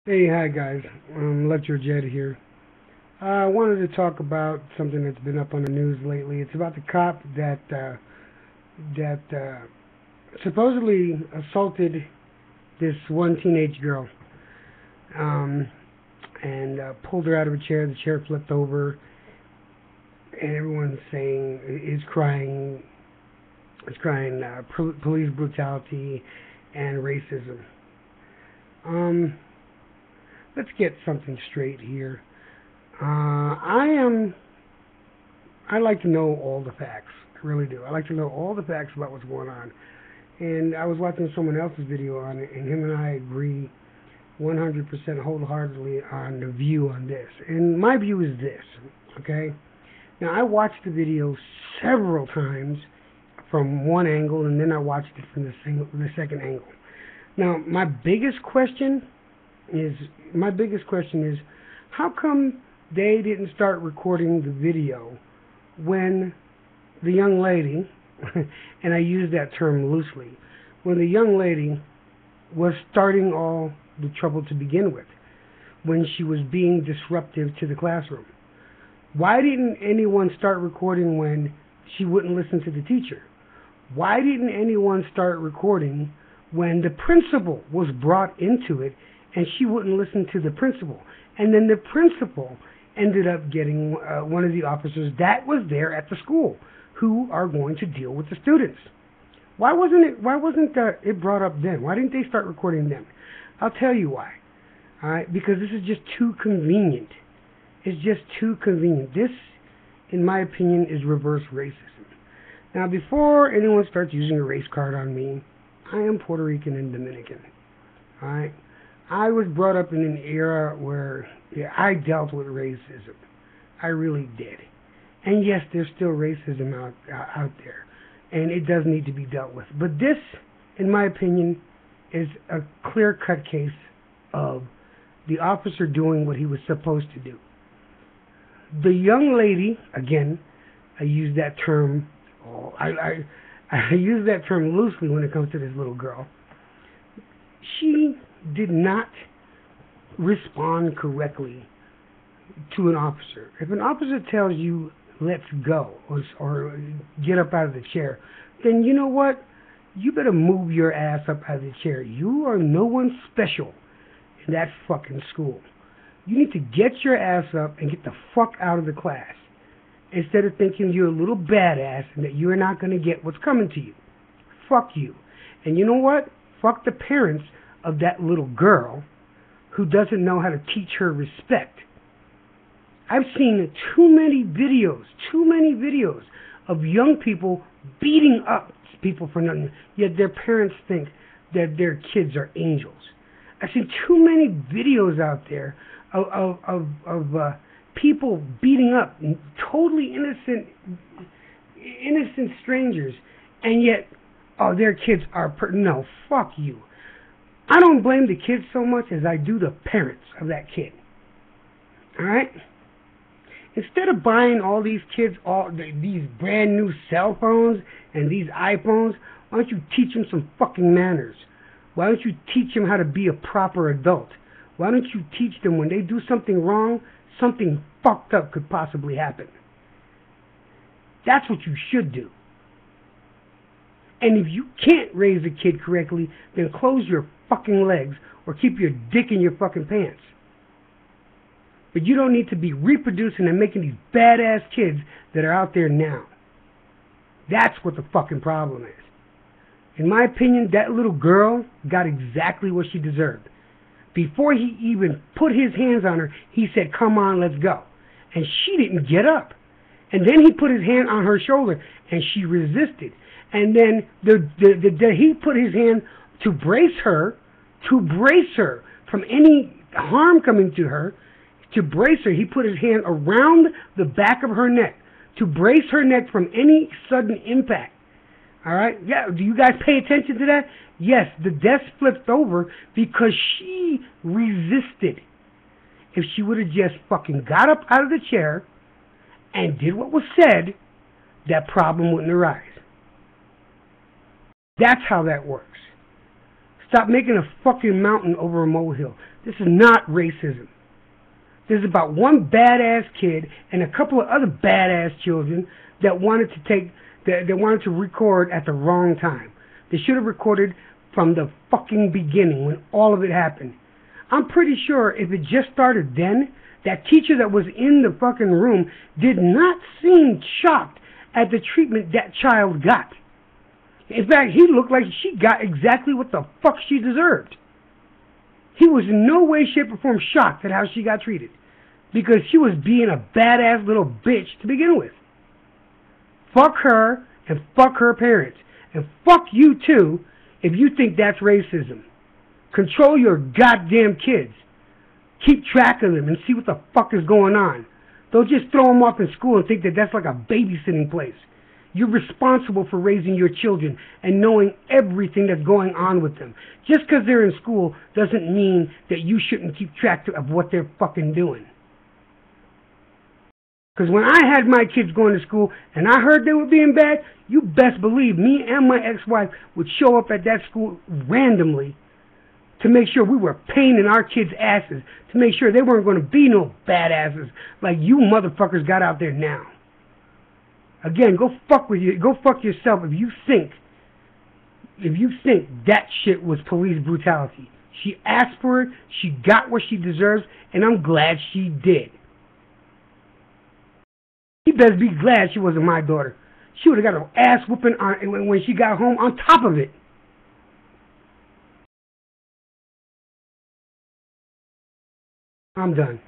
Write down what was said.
Hey, hi guys. Lecture Jed here. I wanted to talk about something that's been up on the news lately. It's about the cop that supposedly assaulted this one teenage girl, um, and pulled her out of a chair. The chair flipped over, and everyone's saying is crying police brutality and racism. Um, let's get something straight here. I like to know all the facts. I really do. I like to know all the facts about what's going on. And I was watching someone else's video on it, and him and I agree 100% wholeheartedly on the view on this. And my view is this, okay? Now, I watched the video several times from one angle, and then I watched it from the second angle. Now, is my biggest question is how come they didn't start recording the video when the young lady, and I use that term loosely, when the young lady was starting all the trouble to begin with, when she was being disruptive to the classroom? Why didn't anyone start recording when she wouldn't listen to the teacher? Why didn't anyone start recording when the principal was brought into it and she wouldn't listen to the principal? And then the principal ended up getting one of the officers that was there at the school who are going to deal with the students. Why wasn't it brought up then? Why didn't they start recording then? I'll tell you why. All right, because this is just too convenient. It's just too convenient. This, in my opinion, is reverse racism. Now, before anyone starts using a race card on me, I am Puerto Rican and Dominican. All right, I was brought up in an era where I dealt with racism. I really did. And yes, there's still racism out there, and it does need to be dealt with. But this, in my opinion, is a clear-cut case of the officer doing what he was supposed to do. The young lady, again, I use that term. I use that term loosely when it comes to this little girl. She did not respond correctly to an officer. If an officer tells you, let's go, or get up out of the chair, then you know what? You better move your ass up out of the chair. You are no one special in that fucking school. You need to get your ass up and get the fuck out of the class instead of thinking you're a little badass and that you're not going to get what's coming to you. Fuck you. And you know what? Fuck the parents of that little girl who doesn't know how to teach her respect. I've seen too many videos of young people beating up people for nothing, yet their parents think that their kids are angels. I've seen too many videos out there of people beating up totally innocent strangers, and yet, oh, their kids are no, fuck you. I don't blame the kids so much as I do the parents of that kid. All right? Instead of buying all these kids these brand new cell phones and these iPhones, why don't you teach them some fucking manners? Why don't you teach them how to be a proper adult? Why don't you teach them when they do something wrong, something fucked up could possibly happen? That's what you should do. And if you can't raise a kid correctly, then close your fucking legs or keep your dick in your fucking pants. But you don't need to be reproducing and making these badass kids that are out there now. That's what the fucking problem is. In my opinion, that little girl got exactly what she deserved. Before he even put his hands on her, he said, come on, let's go. And she didn't get up. And then he put his hand on her shoulder, and she resisted. And then he put his hand to brace her from any harm coming to her. To brace her, he put his hand around the back of her neck to brace her neck from any sudden impact. All right? Yeah, do you guys pay attention to that? Yes, the desk flipped over because she resisted. If she would have just fucking got up out of the chair and did what was said, that problem wouldn't arise. That's how that works. Stop making a fucking mountain over a molehill. This is not racism. This is about one badass kid and a couple of other badass children that wanted to record at the wrong time. They should have recorded from the fucking beginning when all of it happened. I'm pretty sure if it just started then, that teacher that was in the fucking room did not seem shocked at the treatment that child got. In fact, he looked like she got exactly what the fuck she deserved. He was in no way, shape, or form shocked at how she got treated, because she was being a badass little bitch to begin with. Fuck her, and fuck her parents. And fuck you too, if you think that's racism. Control your goddamn kids. Keep track of them and see what the fuck is going on. Don't just throw them off in school and think that that's like a babysitting place. You're responsible for raising your children and knowing everything that's going on with them. Just because they're in school doesn't mean that you shouldn't keep track of what they're fucking doing. Because when I had my kids going to school and I heard they were being bad, you best believe me and my ex-wife would show up at that school randomly to make sure we were paining our kids' asses, to make sure they weren't going to be no badasses like you motherfuckers got out there now. Again, go fuck yourself if you think that shit was police brutality. She asked for it, she got what she deserves, and I'm glad she did. She best be glad she wasn't my daughter. She would have got her ass whooping when she got home on top of it. I'm done.